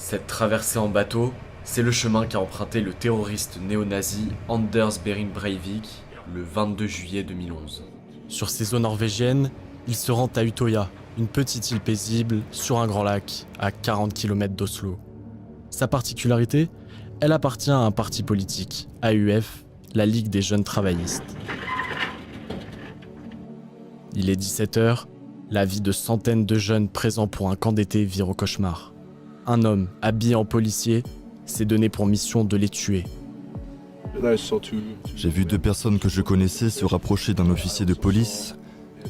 Cette traversée en bateau, c'est le chemin qu'a emprunté le terroriste néo-nazi Anders Behring Breivik le 22 juillet 2011. Sur ces eaux norvégiennes, il se rend à Utøya, une petite île paisible sur un grand lac à 40 km d'Oslo. Sa particularité, elle appartient à un parti politique, AUF, la Ligue des jeunes travaillistes. Il est 17h, la vie de centaines de jeunes présents pour un camp d'été vire au cauchemar. Un homme, habillé en policier, s'est donné pour mission de les tuer. J'ai vu deux personnes que je connaissais se rapprocher d'un officier de police.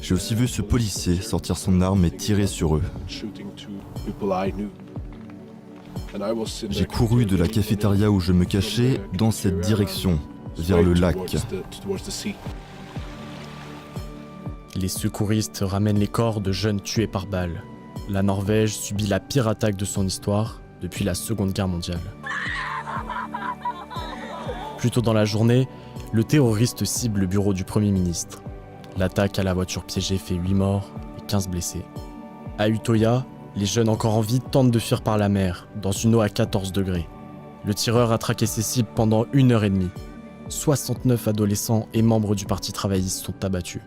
J'ai aussi vu ce policier sortir son arme et tirer sur eux. J'ai couru de la cafétéria où je me cachais dans cette direction, vers le lac. Les secouristes ramènent les corps de jeunes tués par balles. La Norvège subit la pire attaque de son histoire depuis la Seconde Guerre mondiale. Plus tôt dans la journée, le terroriste cible le bureau du Premier ministre. L'attaque à la voiture piégée fait 8 morts et 15 blessés. À Utøya, les jeunes encore en vie tentent de fuir par la mer, dans une eau à 14 degrés. Le tireur a traqué ses cibles pendant 1h30. 69 adolescents et membres du Parti travailliste sont abattus.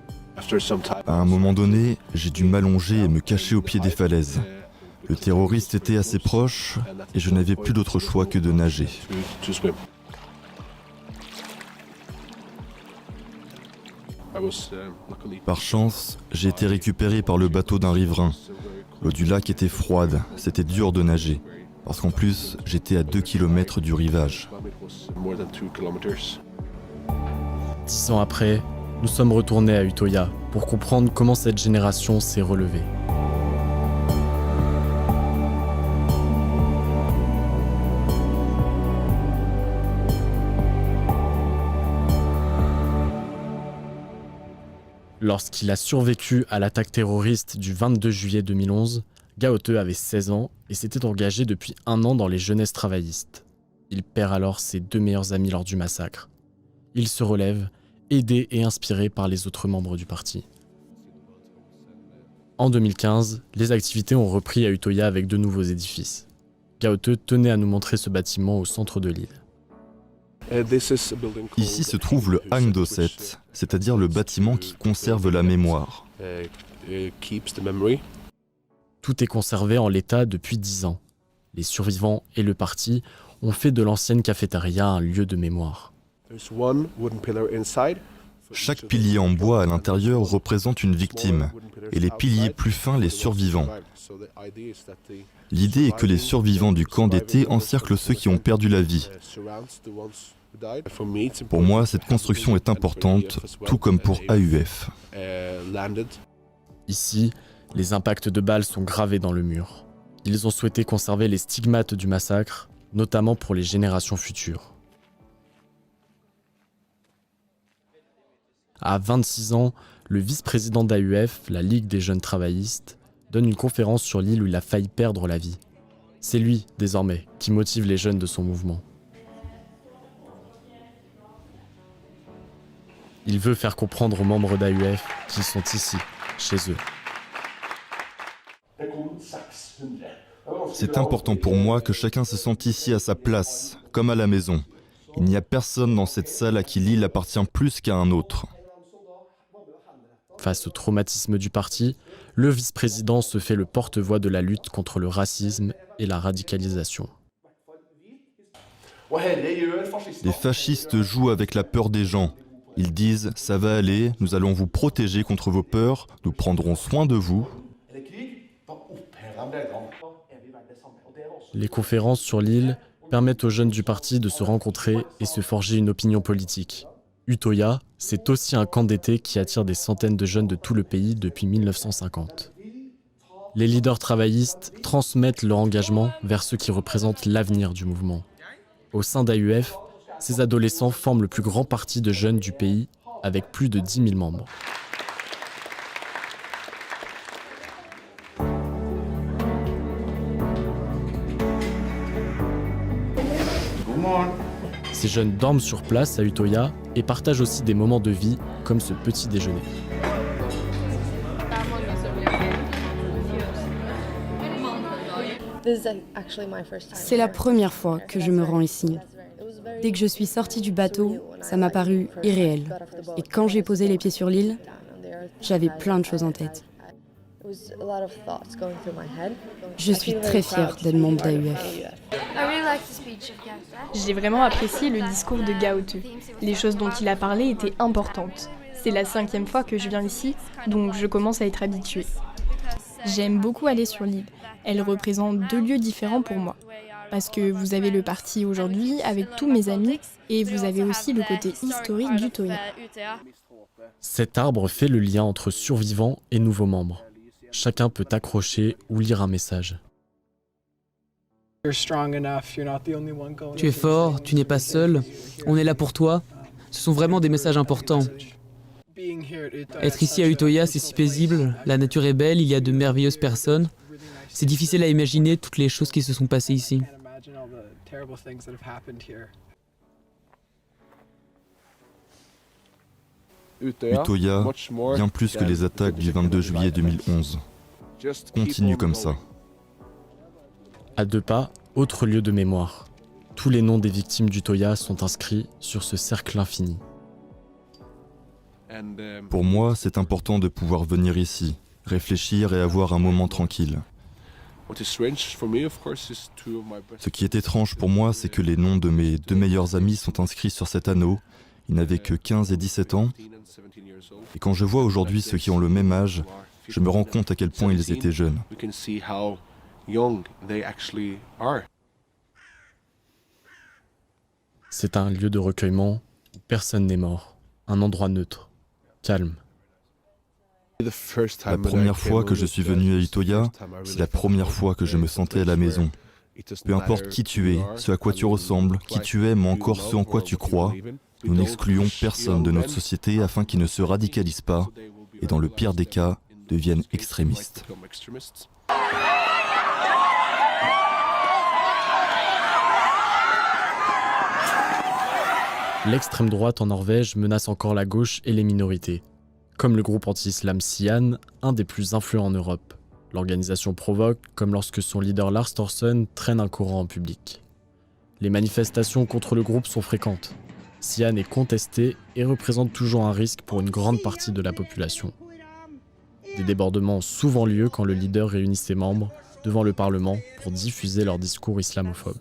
À un moment donné, j'ai dû m'allonger et me cacher au pied des falaises. Le terroriste était assez proche et je n'avais plus d'autre choix que de nager. Par chance, j'ai été récupéré par le bateau d'un riverain. L'eau du lac était froide, c'était dur de nager, parce qu'en plus, j'étais à 2 km du rivage. 10 ans après, nous sommes retournés à Utøya pour comprendre comment cette génération s'est relevée. Lorsqu'il a survécu à l'attaque terroriste du 22 juillet 2011, Gaute avait 16 ans et s'était engagé depuis 1 an dans les jeunesses travaillistes. Il perd alors ses 2 meilleurs amis lors du massacre. Il se relève, aidé et inspiré par les autres membres du parti. En 2015, les activités ont repris à Utøya avec de nouveaux édifices. Gaute tenait à nous montrer ce bâtiment au centre de l'île. Ici se trouve le Hangdoset, c'est-à-dire le bâtiment qui conserve la mémoire. Tout est conservé en l'état depuis 10 ans. Les survivants et le parti ont fait de l'ancienne cafétéria un lieu de mémoire. Chaque pilier en bois à l'intérieur représente une victime, et les piliers plus fins les survivants. L'idée est que les survivants du camp d'été encerclent ceux qui ont perdu la vie. Pour moi, cette construction est importante, tout comme pour AUF. Ici, les impacts de balles sont gravés dans le mur. Ils ont souhaité conserver les stigmates du massacre, notamment pour les générations futures. À 26 ans, le vice-président d'AUF, la Ligue des jeunes travaillistes, donne une conférence sur l'île où il a failli perdre la vie. C'est lui, désormais, qui motive les jeunes de son mouvement. Il veut faire comprendre aux membres d'AUF qu'ils sont ici, chez eux. C'est important pour moi que chacun se sente ici à sa place, comme à la maison. Il n'y a personne dans cette salle à qui l'île appartient plus qu'à un autre. Face au traumatisme du parti, le vice-président se fait le porte-voix de la lutte contre le racisme et la radicalisation. Les fascistes jouent avec la peur des gens. Ils disent « ça va aller, nous allons vous protéger contre vos peurs, nous prendrons soin de vous ». Les conférences sur l'île permettent aux jeunes du parti de se rencontrer et se forger une opinion politique. Utøya, c'est aussi un camp d'été qui attire des centaines de jeunes de tout le pays depuis 1950. Les leaders travaillistes transmettent leur engagement vers ceux qui représentent l'avenir du mouvement. Au sein d'AUF, ces adolescents forment le plus grand parti de jeunes du pays avec plus de 10 000 membres. Ces jeunes dorment sur place à Utøya et partagent aussi des moments de vie comme ce petit déjeuner. C'est la première fois que je me rends ici. Dès que je suis sortie du bateau, ça m'a paru irréel. Et quand j'ai posé les pieds sur l'île, j'avais plein de choses en tête. Je suis très fière d'être membre d'AUF. J'ai vraiment apprécié le discours de Gao-tu. Les choses dont il a parlé étaient importantes. C'est la 5e fois que je viens ici, donc je commence à être habituée. J'aime beaucoup aller sur l'île. Elle représente 2 lieux différents pour moi. Parce que vous avez le parti aujourd'hui avec tous mes amis et vous avez aussi le côté historique d'Utoya. Cet arbre fait le lien entre survivants et nouveaux membres. Chacun peut accrocher ou lire un message. Tu es fort, tu n'es pas seul, on est là pour toi. Ce sont vraiment des messages importants. Être ici à Utoya, c'est si paisible, la nature est belle, il y a de merveilleuses personnes. C'est difficile à imaginer toutes les choses qui se sont passées ici. Utoya, bien plus que les attaques du 22 juillet 2011. Continue comme ça. À 2 pas, autre lieu de mémoire. Tous les noms des victimes d'Utoya sont inscrits sur ce cercle infini. Pour moi, c'est important de pouvoir venir ici, réfléchir et avoir un moment tranquille. Ce qui est étrange pour moi, c'est que les noms de mes 2 meilleurs amis sont inscrits sur cet anneau. Ils n'avaient que 15 et 17 ans. Et quand je vois aujourd'hui ceux qui ont le même âge, je me rends compte à quel point ils étaient jeunes. C'est un lieu de recueillement où personne n'est mort. Un endroit neutre, calme. La première fois que je suis venu à Utoya, c'est la première fois que je me sentais à la maison. Peu importe qui tu es, ce à quoi tu ressembles, qui tu aimes ou encore ce en quoi tu crois, nous n'excluons personne de notre société afin qu'ils ne se radicalisent pas et dans le pire des cas, deviennent extrémistes. L'extrême droite en Norvège menace encore la gauche et les minorités. Comme le groupe anti-islam Sian, un des plus influents en Europe. L'organisation provoque, comme lorsque son leader Lars Thorsen traîne un courant en public. Les manifestations contre le groupe sont fréquentes. Sian est contesté et représente toujours un risque pour une grande partie de la population. Des débordements ont souvent lieu quand le leader réunit ses membres devant le Parlement pour diffuser leurs discours islamophobes.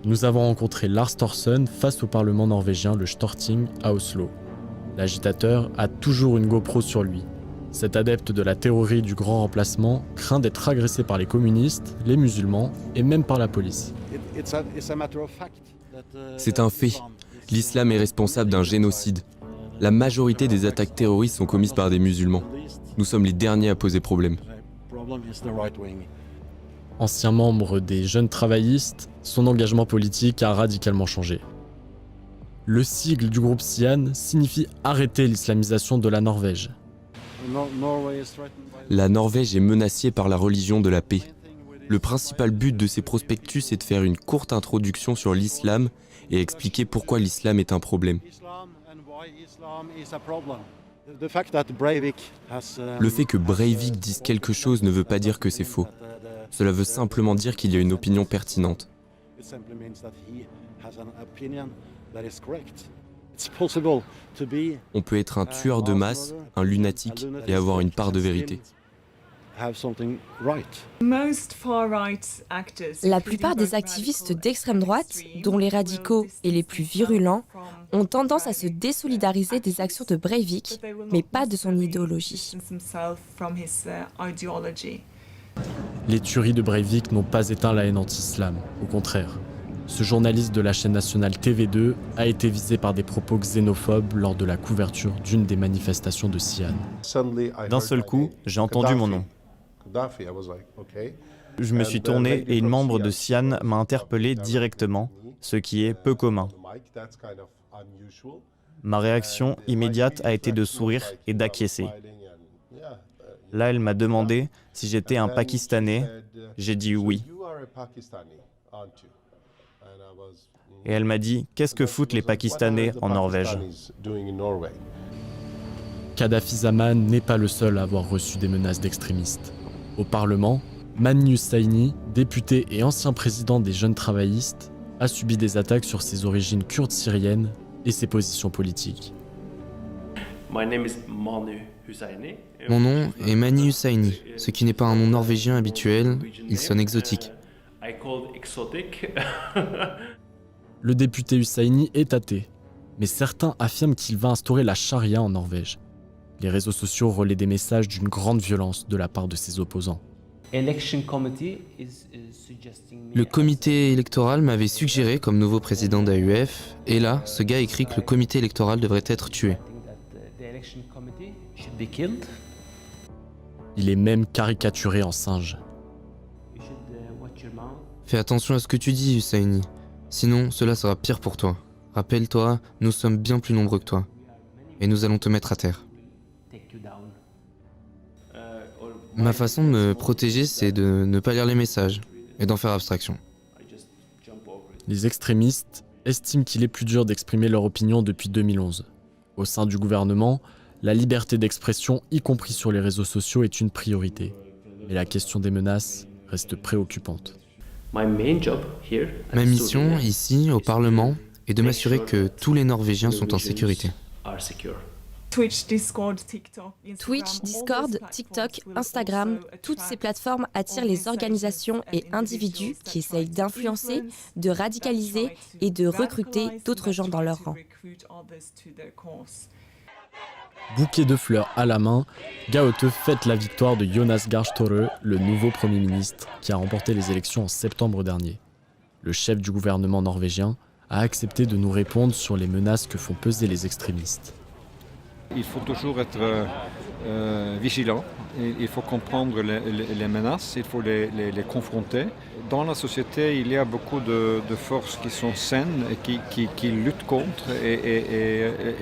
Nous avons rencontré Lars Thorsen face au Parlement norvégien, le Storting, à Oslo. L'agitateur a toujours une GoPro sur lui. Cet adepte de la théorie du grand remplacement craint d'être agressé par les communistes, les musulmans et même par la police. C'est un fait. L'islam est responsable d'un génocide. La majorité des attaques terroristes sont commises par des musulmans. Nous sommes les derniers à poser problème. Ancien membre des Jeunes travaillistes, son engagement politique a radicalement changé. Le sigle du groupe Sian signifie arrêter l'islamisation de la Norvège. La Norvège est menacée par la religion de la paix. Le principal but de ces prospectus est de faire une courte introduction sur l'islam et expliquer pourquoi l'islam est un problème. Le fait que Breivik dise quelque chose ne veut pas dire que c'est faux. Cela veut simplement dire qu'il y a une opinion pertinente. On peut être un tueur de masse, un lunatique et avoir une part de vérité. La plupart des activistes d'extrême droite, dont les radicaux et les plus virulents, ont tendance à se désolidariser des actions de Breivik, mais pas de son idéologie. Les tueries de Breivik n'ont pas éteint la haine anti-islam, au contraire. Ce journaliste de la chaîne nationale TV2 a été visé par des propos xénophobes lors de la couverture d'une des manifestations de Sian. D'un seul coup, j'ai entendu mon nom. Je me suis tourné et une membre de Sian m'a interpellé directement, ce qui est peu commun. Ma réaction immédiate a été de sourire et d'acquiescer. Là, elle m'a demandé si j'étais un Pakistanais. J'ai dit oui. Et elle m'a dit « Qu'est-ce que foutent les Pakistanais en Norvège ?» Kadhafi Zaman n'est pas le seul à avoir reçu des menaces d'extrémistes. Au Parlement, Mani Husseini, député et ancien président des Jeunes Travaillistes, a subi des attaques sur ses origines kurdes syriennes et ses positions politiques. Mon nom est Mani Husseini, ce qui n'est pas un nom norvégien habituel, il sonne exotique. Le député Husseini est athée, mais certains affirment qu'il va instaurer la charia en Norvège. Les réseaux sociaux relaient des messages d'une grande violence de la part de ses opposants. Le comité électoral m'avait suggéré comme nouveau président d'AUF, et là, ce gars écrit que le comité électoral devrait être tué. Il est même caricaturé en singe. Fais attention à ce que tu dis, Husseini. Sinon, cela sera pire pour toi. Rappelle-toi, nous sommes bien plus nombreux que toi. Et nous allons te mettre à terre. Ma façon de me protéger, c'est de ne pas lire les messages et d'en faire abstraction. Les extrémistes estiment qu'il est plus dur d'exprimer leur opinion depuis 2011. Au sein du gouvernement, la liberté d'expression, y compris sur les réseaux sociaux, est une priorité. Mais la question des menaces reste préoccupante. Ma mission, ici, au Parlement, est de m'assurer que tous les Norvégiens sont en sécurité. Twitch, Discord, TikTok, Instagram, toutes ces plateformes attirent les organisations et individus qui essayent d'influencer, de radicaliser et de recruter d'autres gens dans leur rang. Bouquet de fleurs à la main, Gaute fête la victoire de Jonas Gahr Støre, le nouveau Premier ministre, qui a remporté les élections en septembre dernier. Le chef du gouvernement norvégien a accepté de nous répondre sur les menaces que font peser les extrémistes. Il faut toujours être vigilant, il faut comprendre les menaces, il faut les confronter. Dans la société, il y a beaucoup de forces qui sont saines et qui luttent contre et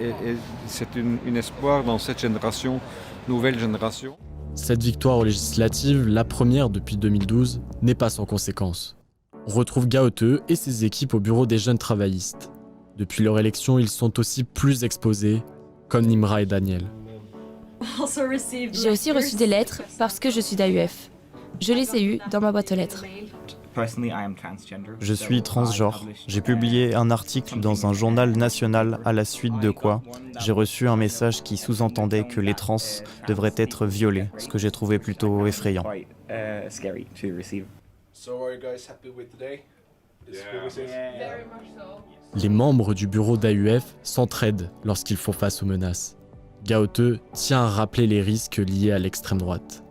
c'est un espoir dans cette génération, nouvelle génération. Cette victoire aux législatives, la première depuis 2012, n'est pas sans conséquences. On retrouve Gaute et ses équipes au bureau des Jeunes Travaillistes. Depuis leur élection, ils sont aussi plus exposés, comme Nimra et Daniel. J'ai aussi reçu des lettres parce que je suis d'AUF. Je les ai eues dans ma boîte aux lettres. Je suis transgenre. J'ai publié un article dans un journal national à la suite de quoi j'ai reçu un message qui sous-entendait que les trans devraient être violés, ce que j'ai trouvé plutôt effrayant. Les membres du bureau d'AUF s'entraident lorsqu'ils font face aux menaces. Gaute tient à rappeler les risques liés à l'extrême droite.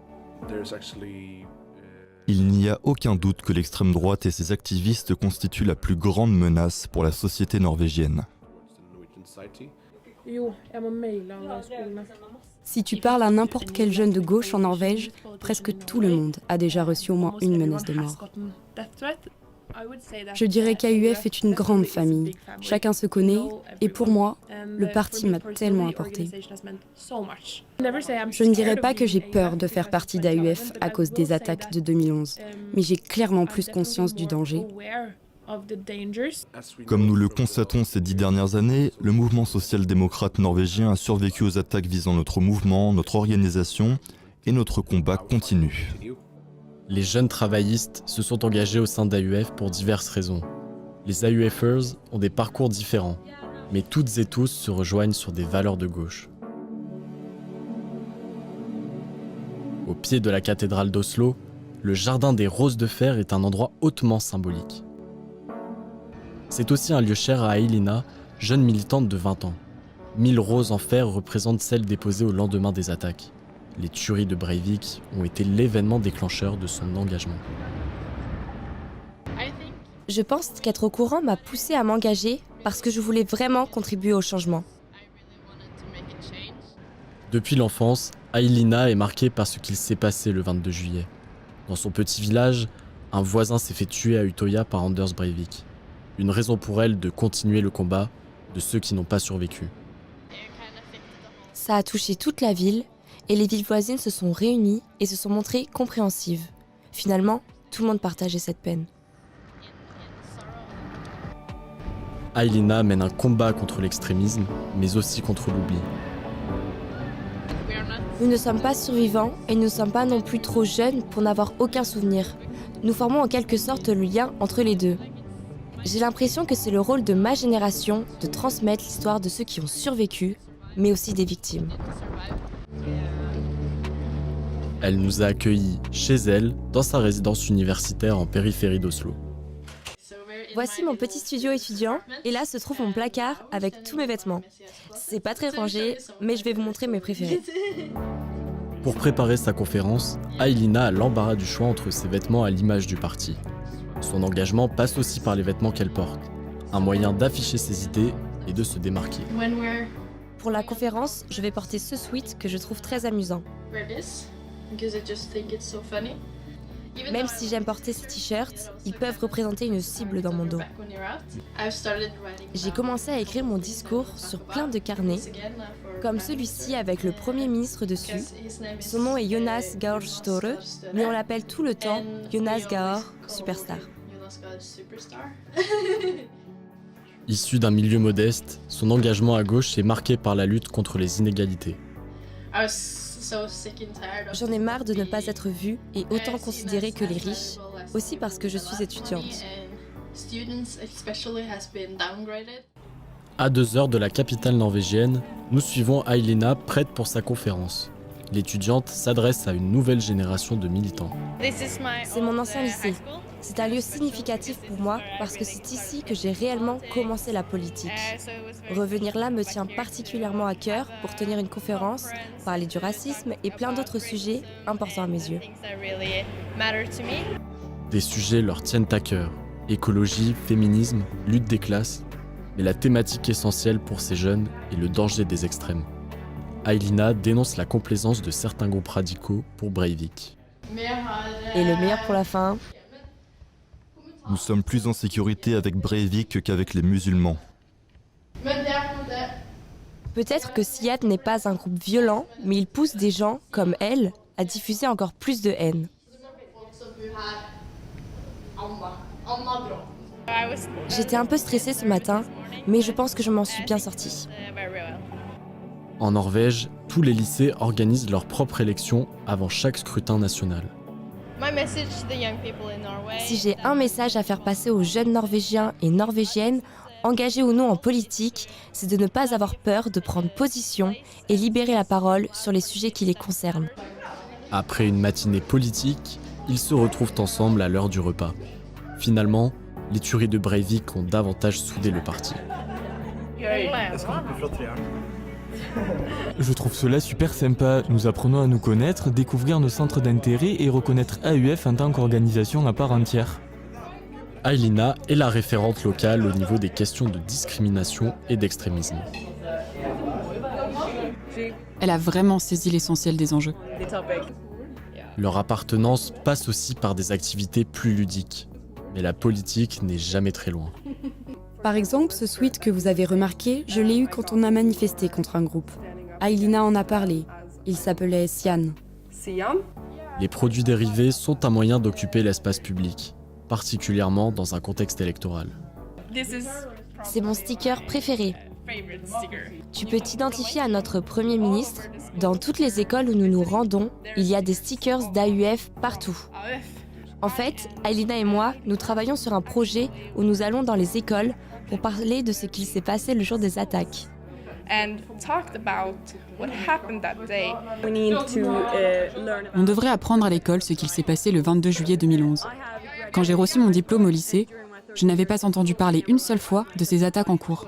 Il n'y a aucun doute que l'extrême droite et ses activistes constituent la plus grande menace pour la société norvégienne. Si tu parles à n'importe quel jeune de gauche en Norvège, presque tout le monde a déjà reçu au moins une menace de mort. Je dirais qu'AUF est une grande famille. Chacun se connaît et pour moi, le parti m'a tellement apporté. Je ne dirais pas que j'ai peur de faire partie d'AUF à cause des attaques de 2011, mais j'ai clairement plus conscience du danger. Comme nous le constatons ces 10 dernières années, le mouvement social-démocrate norvégien a survécu aux attaques visant notre mouvement, notre organisation et notre combat continue. Les jeunes travaillistes se sont engagés au sein d'AUF pour diverses raisons. Les AUFers ont des parcours différents, mais toutes et tous se rejoignent sur des valeurs de gauche. Au pied de la cathédrale d'Oslo, le jardin des Roses de Fer est un endroit hautement symbolique. C'est aussi un lieu cher à Ailina, jeune militante de 20 ans. 1000 roses en fer représentent celles déposées au lendemain des attaques. Les tueries de Breivik ont été l'événement déclencheur de son engagement. Je pense qu'être au courant m'a poussée à m'engager parce que je voulais vraiment contribuer au changement. Depuis l'enfance, Ailina est marquée par ce qu'il s'est passé le 22 juillet. Dans son petit village, un voisin s'est fait tuer à Utoya par Anders Breivik. Une raison pour elle de continuer le combat de ceux qui n'ont pas survécu. Ça a touché toute la ville et les villes voisines se sont réunies et se sont montrées compréhensives. Finalement, tout le monde partageait cette peine. Ailina mène un combat contre l'extrémisme, mais aussi contre l'oubli. Nous ne sommes pas survivants et nous ne sommes pas non plus trop jeunes pour n'avoir aucun souvenir. Nous formons en quelque sorte le lien entre les deux. J'ai l'impression que c'est le rôle de ma génération de transmettre l'histoire de ceux qui ont survécu, mais aussi des victimes. Elle nous a accueillis chez elle, dans sa résidence universitaire en périphérie d'Oslo. Voici mon petit studio étudiant, et là se trouve mon placard avec tous mes vêtements. C'est pas très rangé, mais je vais vous montrer mes préférés. Pour préparer sa conférence, Aylina a l'embarras du choix entre ses vêtements à l'image du parti. Son engagement passe aussi par les vêtements qu'elle porte, un moyen d'afficher ses idées et de se démarquer. Pour la conférence, je vais porter ce sweat que je trouve très amusant. Même si j'aime porter ces t-shirts, ils peuvent représenter une cible dans mon dos. J'ai commencé à écrire mon discours sur plein de carnets, comme celui-ci avec le Premier ministre dessus. Son nom est Jonas Gahr Støre, mais on l'appelle tout le temps Jonas Gahr Superstar. Issu d'un milieu modeste, son engagement à gauche est marqué par la lutte contre les inégalités. J'en ai marre de ne pas être vue et autant considérée que les riches, aussi parce que je suis étudiante. À 2 heures de la capitale norvégienne, nous suivons Aylina prête pour sa conférence. L'étudiante s'adresse à une nouvelle génération de militants. C'est mon ancien lycée. C'est un lieu significatif pour moi parce que c'est ici que j'ai réellement commencé la politique. Revenir là me tient particulièrement à cœur pour tenir une conférence, parler du racisme et plein d'autres sujets importants à mes yeux. Des sujets leur tiennent à cœur. Écologie, féminisme, lutte des classes. Mais la thématique essentielle pour ces jeunes est le danger des extrêmes. Aylina dénonce la complaisance de certains groupes radicaux pour Breivik. Et le meilleur pour la fin. Nous sommes plus en sécurité avec Breivik qu'avec les musulmans. Peut-être que Siad n'est pas un groupe violent, mais il pousse des gens, comme elle, à diffuser encore plus de haine. J'étais un peu stressée ce matin, mais je pense que je m'en suis bien sortie. En Norvège, tous les lycées organisent leur propre élection avant chaque scrutin national. Si j'ai un message à faire passer aux jeunes Norvégiens et Norvégiennes, engagés ou non en politique, c'est de ne pas avoir peur de prendre position et libérer la parole sur les sujets qui les concernent. Après une matinée politique, ils se retrouvent ensemble à l'heure du repas. Finalement, les tueries de Breivik ont davantage soudé le parti. Je trouve cela super sympa. Nous apprenons à nous connaître, découvrir nos centres d'intérêt et reconnaître AUF en tant qu'organisation à part entière. Aylina est la référente locale au niveau des questions de discrimination et d'extrémisme. Elle a vraiment saisi l'essentiel des enjeux. Leur appartenance passe aussi par des activités plus ludiques. Mais la politique n'est jamais très loin. Par exemple, ce sweat que vous avez remarqué, je l'ai eu quand on a manifesté contre un groupe. Aylina en a parlé. Il s'appelait Sian. Les produits dérivés sont un moyen d'occuper l'espace public, particulièrement dans un contexte électoral. C'est mon sticker préféré. Tu peux t'identifier à notre Premier ministre. Dans toutes les écoles où nous nous rendons, il y a des stickers d'AUF partout. En fait, Aylina et moi, nous travaillons sur un projet où nous allons dans les écoles pour parler de ce qu'il s'est passé le jour des attaques. On devrait apprendre à l'école ce qu'il s'est passé le 22 juillet 2011. Quand j'ai reçu mon diplôme au lycée, je n'avais pas entendu parler une seule fois de ces attaques en cours.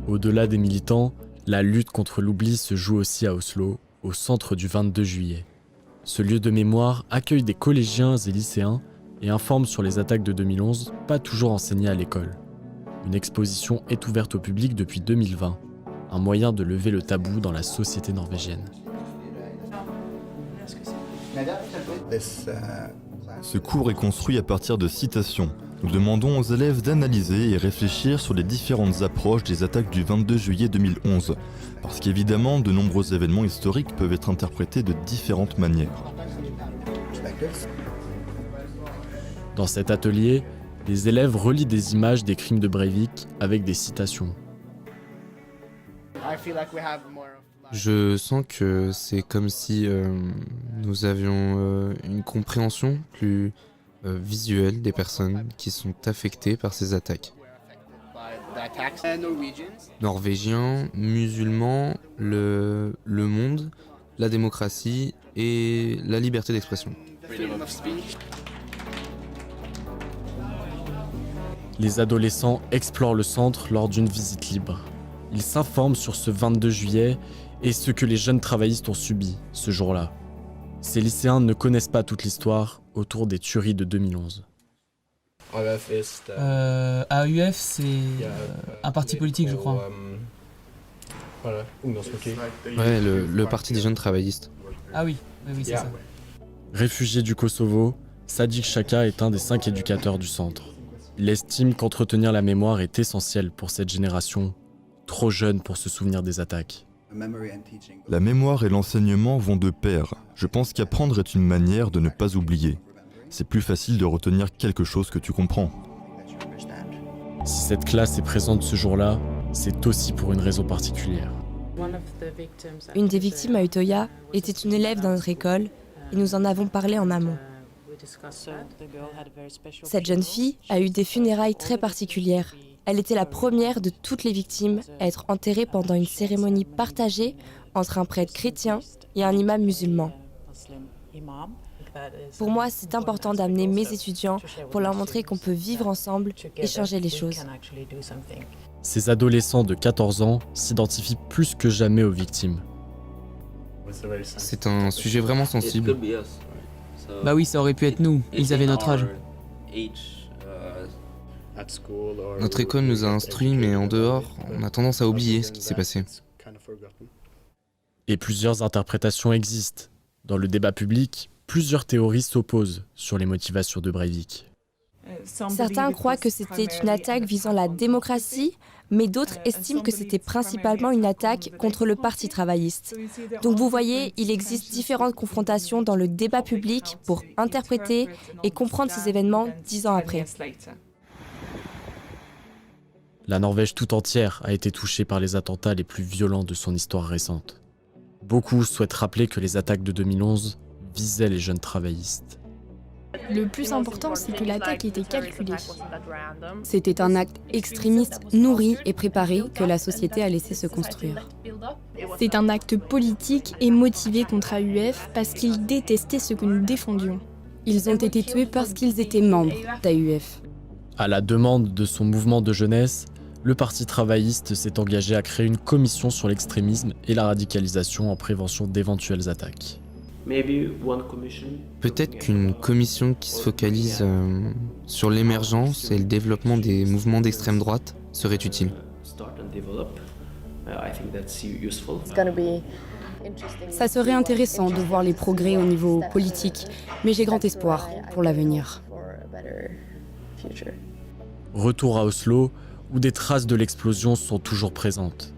Au-delà des militants, la lutte contre l'oubli se joue aussi à Oslo, au centre du 22 juillet. Ce lieu de mémoire accueille des collégiens et lycéens et informe sur les attaques de 2011, pas toujours enseignées à l'école. Une exposition est ouverte au public depuis 2020, un moyen de lever le tabou dans la société norvégienne. Ce cours est construit à partir de citations. Nous demandons aux élèves d'analyser et réfléchir sur les différentes approches des attaques du 22 juillet 2011, parce qu'évidemment, de nombreux événements historiques peuvent être interprétés de différentes manières. Dans cet atelier, les élèves relient des images des crimes de Breivik avec des citations. Je sens que c'est comme si nous avions une compréhension plus visuelle des personnes qui sont affectées par ces attaques. Norvégiens, musulmans, le monde, la démocratie et la liberté d'expression. Les adolescents explorent le centre lors d'une visite libre. Ils s'informent sur ce 22 juillet et ce que les jeunes travaillistes ont subi ce jour-là. Ces lycéens ne connaissent pas toute l'histoire autour des tueries de 2011. AUF, c'est un parti politique, je crois. Ouais, le parti des jeunes travaillistes. Ah oui, c'est ça. Réfugié du Kosovo, Sadiq Chaka est un des 5 éducateurs du centre. Il estime qu'entretenir la mémoire est essentiel pour cette génération, trop jeune pour se souvenir des attaques. La mémoire et l'enseignement vont de pair. Je pense qu'apprendre est une manière de ne pas oublier. C'est plus facile de retenir quelque chose que tu comprends. Si cette classe est présente ce jour-là, c'est aussi pour une raison particulière. Une des victimes à Utoya était une élève dans notre école et nous en avons parlé en amont. Cette jeune fille a eu des funérailles très particulières. Elle était la première de toutes les victimes à être enterrée pendant une cérémonie partagée entre un prêtre chrétien et un imam musulman. Pour moi, c'est important d'amener mes étudiants pour leur montrer qu'on peut vivre ensemble et changer les choses. Ces adolescents de 14 ans s'identifient plus que jamais aux victimes. C'est un sujet vraiment sensible. Bah oui, ça aurait pu être nous, ils avaient notre âge. Notre école nous a instruits, mais en dehors, on a tendance à oublier ce qui s'est passé. Et plusieurs interprétations existent. Dans le débat public, plusieurs théories s'opposent sur les motivations de Breivik. Certains croient que c'était une attaque visant la démocratie, mais d'autres estiment que c'était principalement une attaque contre le parti travailliste. Donc vous voyez, il existe différentes confrontations dans le débat public pour interpréter et comprendre ces événements 10 ans après. La Norvège tout entière a été touchée par les attentats les plus violents de son histoire récente. Beaucoup souhaitent rappeler que les attaques de 2011 visaient les jeunes travaillistes. Le plus important, c'est que l'attaque était calculée. C'était un acte extrémiste nourri et préparé que la société a laissé se construire. C'est un acte politique et motivé contre AUF parce qu'ils détestaient ce que nous défendions. Ils ont été tués parce qu'ils étaient membres d'AUF. À la demande de son mouvement de jeunesse, le Parti travailliste s'est engagé à créer une commission sur l'extrémisme et la radicalisation en prévention d'éventuelles attaques. Peut-être qu'une commission qui se focalise sur l'émergence et le développement des mouvements d'extrême droite serait utile. Ça serait intéressant de voir les progrès au niveau politique, mais j'ai grand espoir pour l'avenir. Retour à Oslo, où des traces de l'explosion sont toujours présentes.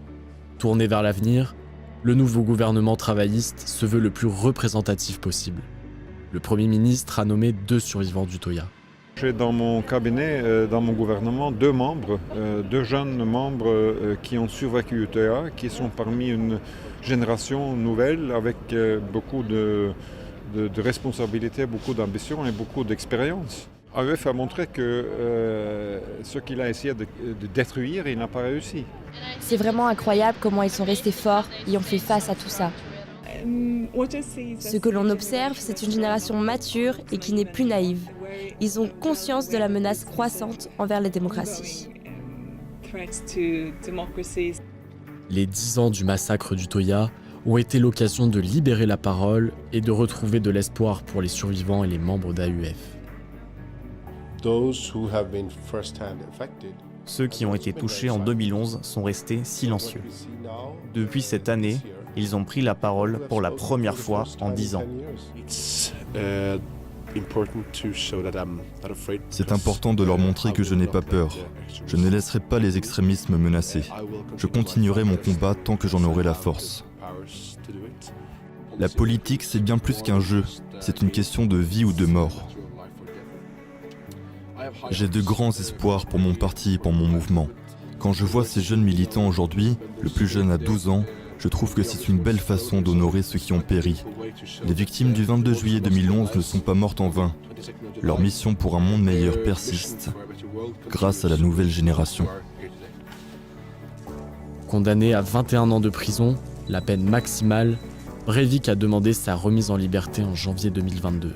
Tourné vers l'avenir, le nouveau gouvernement travailliste se veut le plus représentatif possible. Le Premier ministre a nommé 2 survivants d'Utoya. J'ai dans mon cabinet, dans mon gouvernement, 2 membres, 2 jeunes membres qui ont survécu Utoya, qui sont parmi une génération nouvelle avec beaucoup de responsabilités, beaucoup d'ambition et beaucoup d'expérience. AUF a montré que ce qu'il a essayé de détruire, il n'a pas réussi. C'est vraiment incroyable comment ils sont restés forts et ont fait face à tout ça. Ce que l'on observe, c'est une génération mature et qui n'est plus naïve. Ils ont conscience de la menace croissante envers la démocratie. Les 10 ans du massacre d'Utoya ont été l'occasion de libérer la parole et de retrouver de l'espoir pour les survivants et les membres d'AUF. Ceux qui ont été touchés en 2011 sont restés silencieux. Depuis cette année, ils ont pris la parole pour la première fois en 10 ans. C'est important de leur montrer que je n'ai pas peur. Je ne laisserai pas les extrémistes me menacer. Je continuerai mon combat tant que j'en aurai la force. La politique, c'est bien plus qu'un jeu. C'est une question de vie ou de mort. J'ai de grands espoirs pour mon parti et pour mon mouvement. Quand je vois ces jeunes militants aujourd'hui, le plus jeune a 12 ans, je trouve que c'est une belle façon d'honorer ceux qui ont péri. Les victimes du 22 juillet 2011 ne sont pas mortes en vain. Leur mission pour un monde meilleur persiste, grâce à la nouvelle génération. Condamné à 21 ans de prison, la peine maximale, Breivik a demandé sa remise en liberté en janvier 2022.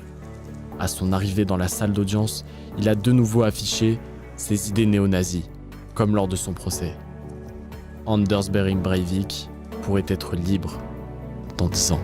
À son arrivée dans la salle d'audience, il a de nouveau affiché ses idées néo-nazies, comme lors de son procès. Anders Behring Breivik pourrait être libre dans 10 ans.